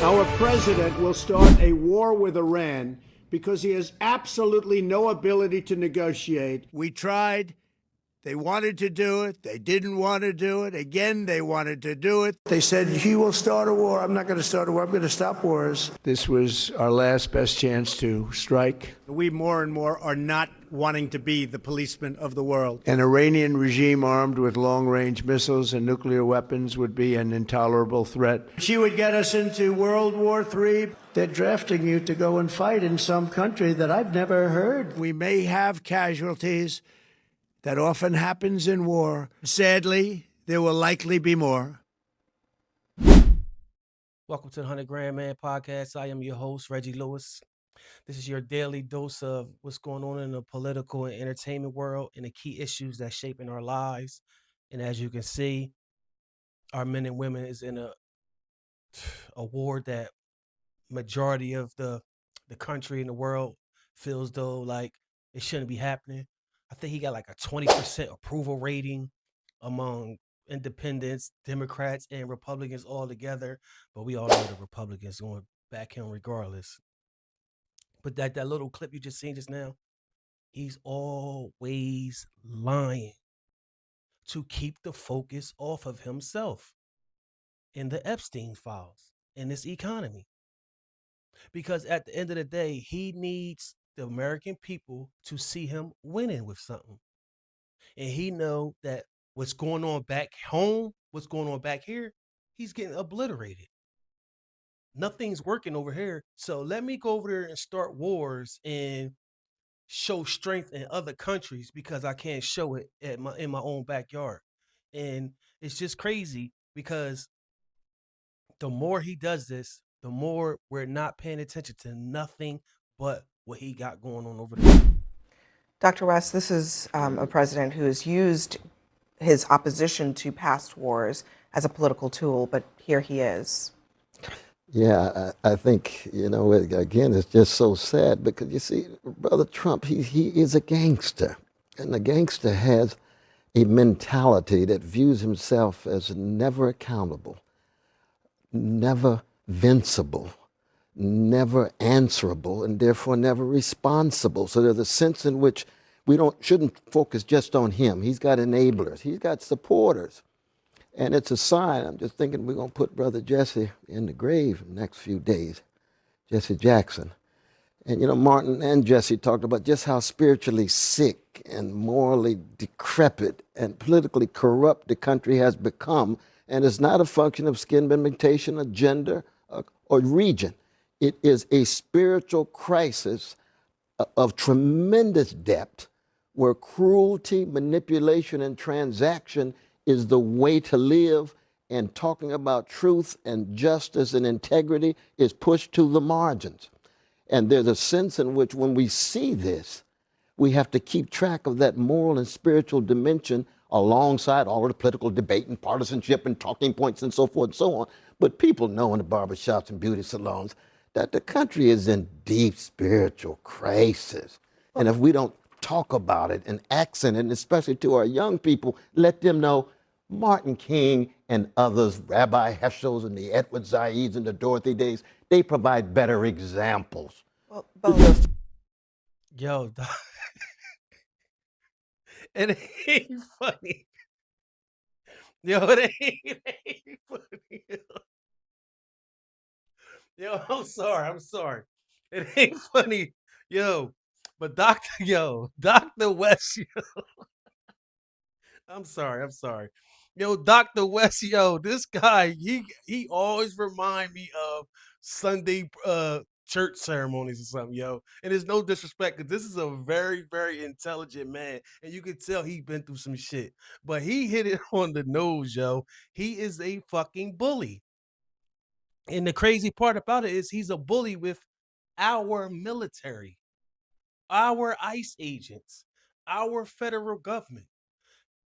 Our president will start a war with Iran because he has absolutely no ability to negotiate. We tried. They wanted to do it. They didn't want to do it. Again, they wanted to do it. They said, he will start a war. I'm not going to start a war. I'm going to stop wars. This was our last best chance to strike. We more and more are not wanting to be the policemen of the world. An Iranian regime armed with long-range missiles and nuclear weapons would be an intolerable threat. She would get us into World War III. They're drafting you to go and fight in some country that I've never heard. We may have casualties. That often happens in war. Sadly, there will likely be more. Welcome to the 100 Grand Man Podcast. I am your host, Reggie Lewis. This is your daily dose of what's going on in the political and entertainment world and the key issues that's shaping our lives. And as you can see, our men and women is in a war that majority of the country and the world feels though like it shouldn't be happening. I think he got like a 20% approval rating among independents, Democrats, and Republicans all together. But we all know the Republicans going to back him regardless. But that little clip you just seen just now, he's always lying to keep the focus off of himself in the Epstein files in this economy. Because at the end of the day, he needs the American people to see him winning with something. And he know that what's going on back home, what's going on back here, he's getting obliterated. Nothing's working over here. So let me go over there and start wars and show strength in other countries because I can't show it in my own backyard. And it's just crazy because the more he does this, the more we're not paying attention to nothing but what he got going on over there. Dr. West, this is a president who has used his opposition to past wars as a political tool, but here he is. Yeah, I think, again, it's just so sad because, you see, Brother Trump, he is a gangster. And a gangster has a mentality that views himself as never accountable, never vincible, never answerable, and therefore never responsible. So there's a sense in which we shouldn't focus just on him. He's got enablers. He's got supporters. And it's a sign. I'm just thinking we're going to put Brother Jesse in the grave in the next few days, Jesse Jackson. And, Martin and Jesse talked about just how spiritually sick and morally decrepit and politically corrupt the country has become. And it's not a function of skin pigmentation, or gender, or region. It is a spiritual crisis of tremendous depth where cruelty, manipulation, and transaction is the way to live, and talking about truth and justice and integrity is pushed to the margins. And there's a sense in which when we see this, we have to keep track of that moral and spiritual dimension alongside all of the political debate and partisanship and talking points and so forth and so on. But people know in the barbershops and beauty salons that the country is in deep spiritual crisis. And if we don't talk about it and accent it, and especially to our young people, let them know Martin King and others, Rabbi Heschels and the Edward Zaids and the Dorothy Days, they provide better examples. Well, both. Yo, it ain't funny. Yo, it ain't funny. Yo, I'm sorry. It ain't funny. Yo, but Dr. West, yo. I'm sorry. Yo, Dr. West, yo, this guy, he always remind me of Sunday church ceremonies or something, yo. And it's no disrespect, because this is a very, very intelligent man. And you can tell he been through some shit. But he hit it on the nose, yo. He is a fucking bully. And the crazy part about it is he's a bully with our military, our ICE agents, our federal government,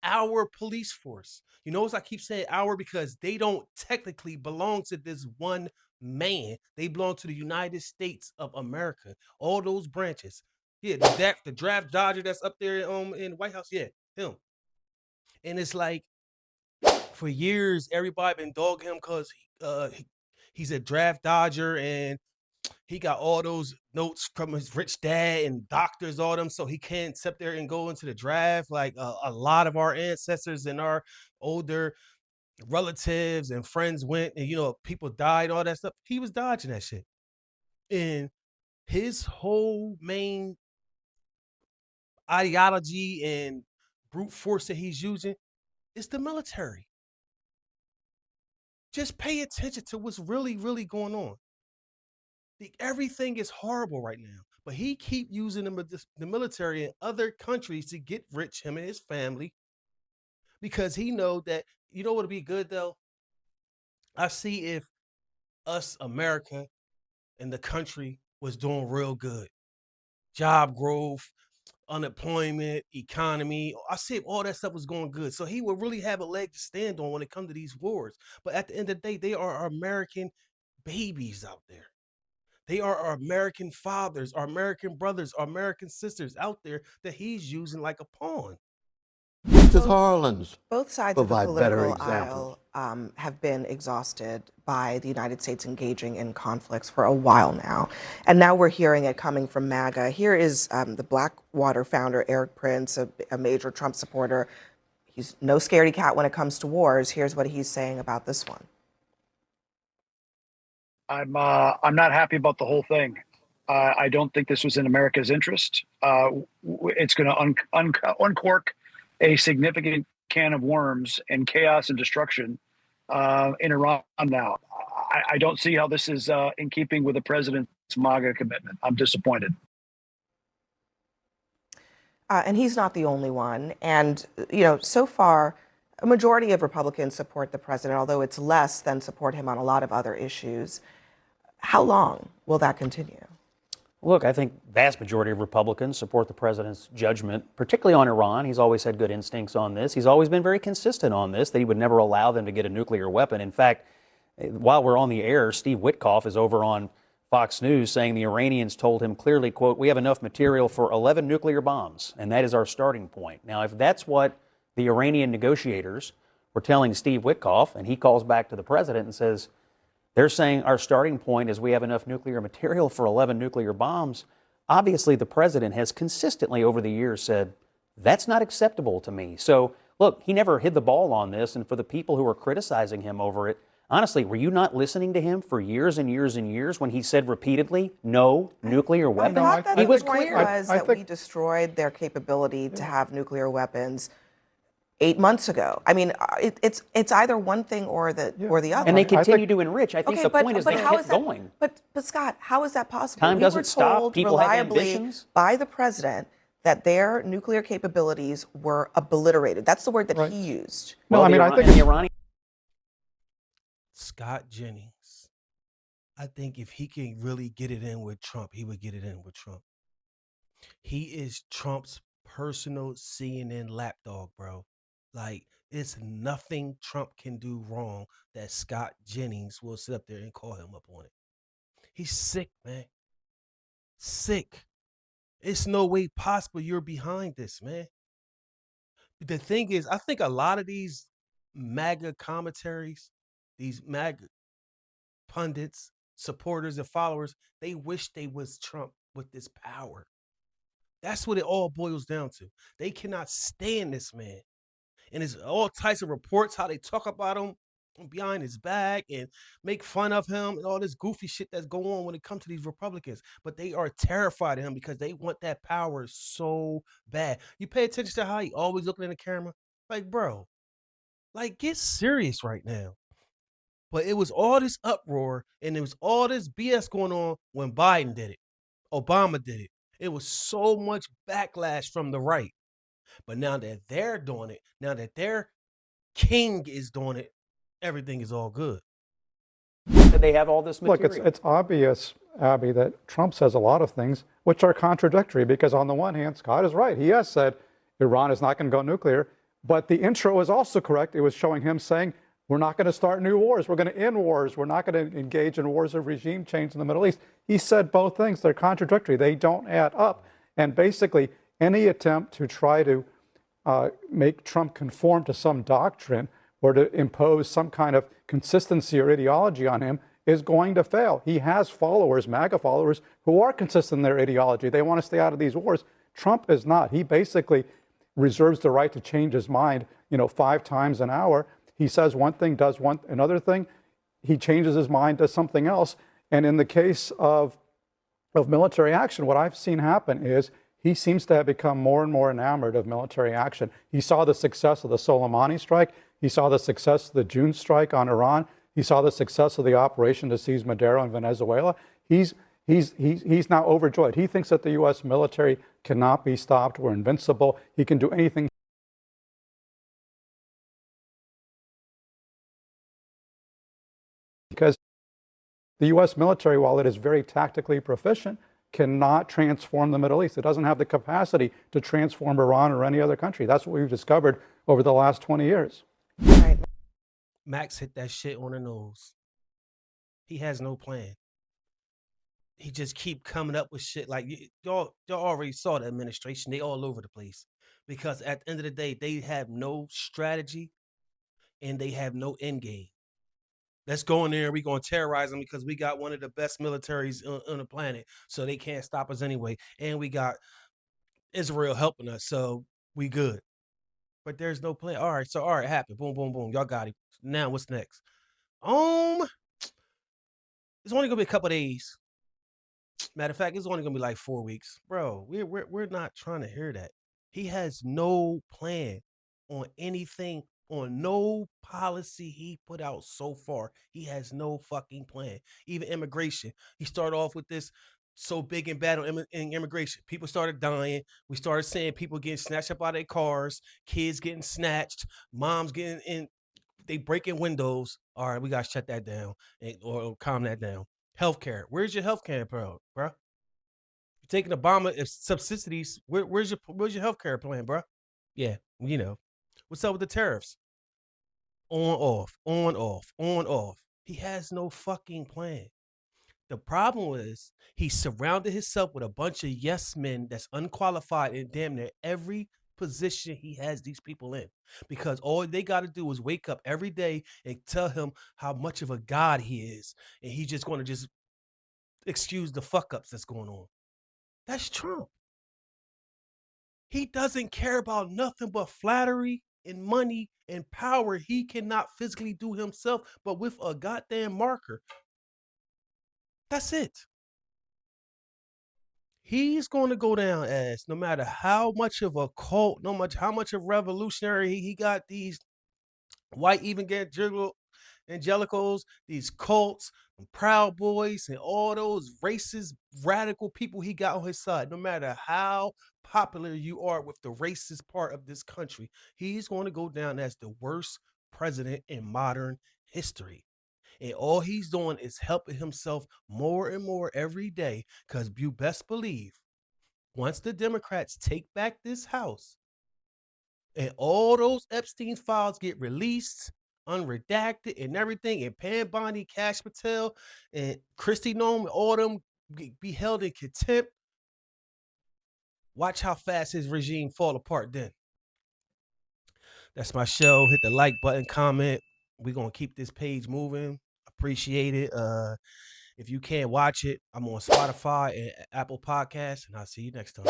our police force. You notice I keep saying our because they don't technically belong to this one man. They belong to the United States of America. All those branches. Yeah, the draft dodger that's up there in the White House. Yeah, him. And it's like for years everybody been dogging him because He's a draft dodger, and he got all those notes from his rich dad and doctors, all them, so he can't sit there and go into the draft like a lot of our ancestors and our older relatives and friends went, and people died, all that stuff. He was dodging that shit, and his whole main ideology and brute force that he's using is the military. Just pay attention to what's really, really going on. Everything is horrible right now, but he keep using the military in other countries to get rich, him and his family, because he know that, what would be good though? I see if us, America, and the country was doing real good. Job growth, unemployment, economy. I see if all that stuff was going good. So he would really have a leg to stand on when it comes to these wars. But at the end of the day, they are our American babies out there. They are our American fathers, our American brothers, our American sisters out there that he's using like a pawn. Mrs. Harlan's Both sides of the provide better political examples. aisle have been exhausted by the United States engaging in conflicts for a while now. And now we're hearing it coming from MAGA. Here is the Blackwater founder, Eric Prince, a major Trump supporter. He's no scaredy cat when it comes to wars. Here's what he's saying about this one. I'm not happy about the whole thing. I don't think this was in America's interest. It's going to uncork a significant can of worms and chaos and destruction in Iran now. I don't see how this is in keeping with the president's MAGA commitment. I'm disappointed. And he's not the only one. And, so far, a majority of Republicans support the president, although it's less than support him on a lot of other issues. How long will that continue? Look, I think vast majority of Republicans support the president's judgment, particularly on Iran. He's always had good instincts on this. He's always been very consistent on this, that he would never allow them to get a nuclear weapon. In fact, while we're on the air, Steve Witkoff is over on Fox News saying the Iranians told him clearly, quote, "We have enough material for 11 nuclear bombs, and that is our starting point." Now, if that's what the Iranian negotiators were telling Steve Witkoff, and he calls back to the president and says, they're saying our starting point is we have enough nuclear material for 11 nuclear bombs. Obviously, the president has consistently over the years said, that's not acceptable to me. So, look, he never hid the ball on this. And for the people who are criticizing him over it, honestly, were you not listening to him for years and years and years when he said repeatedly, no nuclear weapons? I thought that he the was point clear. was that we destroyed their capability to have nuclear weapons 8 months ago. I mean, it's either one thing or the other. And they continue to enrich. I think the point is they how kept going. But Scott, how is that possible? Time we doesn't were stop. told People have reliably ambitions. by the president that their nuclear capabilities were obliterated. That's the word that he used. Well, I mean, I think the Iranian. Scott Jennings, I think if he can really get it in with Trump, he would get it in with Trump. He is Trump's personal CNN lapdog, bro. Like, it's nothing Trump can do wrong that Scott Jennings will sit up there and call him up on it. He's sick, man. Sick. It's no way possible you're behind this, man. The thing is, I think a lot of these MAGA commentaries, these MAGA pundits, supporters, and followers, they wish they was Trump with this power. That's what it all boils down to. They cannot stand this man. And it's all types of reports how they talk about him behind his back and make fun of him and all this goofy shit that's going on when it comes to these Republicans. But they are terrified of him because they want that power so bad. You pay attention to how he always looking in the camera? Like, bro, like, get serious right now. But it was all this uproar and there was all this BS going on when Biden did it. Obama did it. It was so much backlash from the right. But now that they're doing it, now that their king is doing it, everything is all good. They have all this material. Look, it's obvious, Abby, that Trump says a lot of things which are contradictory because on the one hand, Scott is right. He has said Iran is not going to go nuclear. But the intro is also correct. It was showing him saying, we're not going to start new wars. We're going to end wars. We're not going to engage in wars of regime change in the Middle East. He said both things. They're contradictory. They don't add up. And basically, any attempt to try to make Trump conform to some doctrine or to impose some kind of consistency or ideology on him is going to fail. He has followers, MAGA followers, who are consistent in their ideology. They want to stay out of these wars. Trump is not. He basically reserves the right to change his mind, 5 times an hour. He says one thing, does another thing. He changes his mind, does something else. And in the case of military action, what I've seen happen is he seems to have become more and more enamored of military action. He saw the success of the Soleimani strike. He saw the success of the June strike on Iran. He saw the success of the operation to seize Maduro in Venezuela. He's now overjoyed. He thinks that the U.S. military cannot be stopped. We're invincible. He can do anything. Because the U.S. military, while it is very tactically proficient, cannot transform the Middle East. It doesn't have the capacity to transform Iran or any other country. That's what we've discovered over the last 20 years. Right. Max hit that shit on the nose. He has no plan. He just keep coming up with shit like y'all already saw the administration. They all over the place because at the end of the day, they have no strategy and they have no end game. Let's go in there. We're going to terrorize them because we got one of the best militaries on the planet. So they can't stop us anyway. And we got Israel helping us. So we good. But there's no plan. All right. So, it happened. Boom, boom, boom. Y'all got it. Now what's next? It's only going to be a couple of days. Matter of fact, it's only going to be like 4 weeks. Bro, we're not trying to hear that. He has no plan on anything, on no policy he put out so far. He has no fucking plan. Even immigration. He started off with this so big and bad on immigration. People started dying. We started seeing people getting snatched up out of their cars, kids getting snatched, moms getting in, they breaking windows. All right, we got to shut that down or calm that down. Healthcare. Where's your healthcare, bro? You're taking Obama subsidies. Where's your healthcare plan, bro? Yeah, what's up with the tariffs? On, off, on, off, on, off. He has no fucking plan. The problem is he surrounded himself with a bunch of yes men that's unqualified in damn near every position he has these people in, because all they got to do is wake up every day and tell him how much of a god he is, and he's just going to just excuse the fuck ups that's going on. That's Trump. He doesn't care about nothing but flattery and money and power he cannot physically do himself, but with a goddamn marker. That's it. He's going to go down as, no matter how much of a cult, how much of revolutionary he got these white evangelicals, these cults, and Proud Boys, and all those racist, radical people he got on his side. No matter how popular you are with the racist part of this country, he's going to go down as the worst president in modern history. And all he's doing is helping himself more and more every day, because you best believe once the Democrats take back this house and all those Epstein files get released, unredacted and everything, and Pam Bondi, Kash Patel, and Kristi Noem, all them be held in contempt, watch how fast his regime fall apart then. That's my show. Hit the like button, comment. We're going to keep this page moving. Appreciate it. If you can't watch it, I'm on Spotify and Apple Podcasts, and I'll see you next time.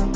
Yeah,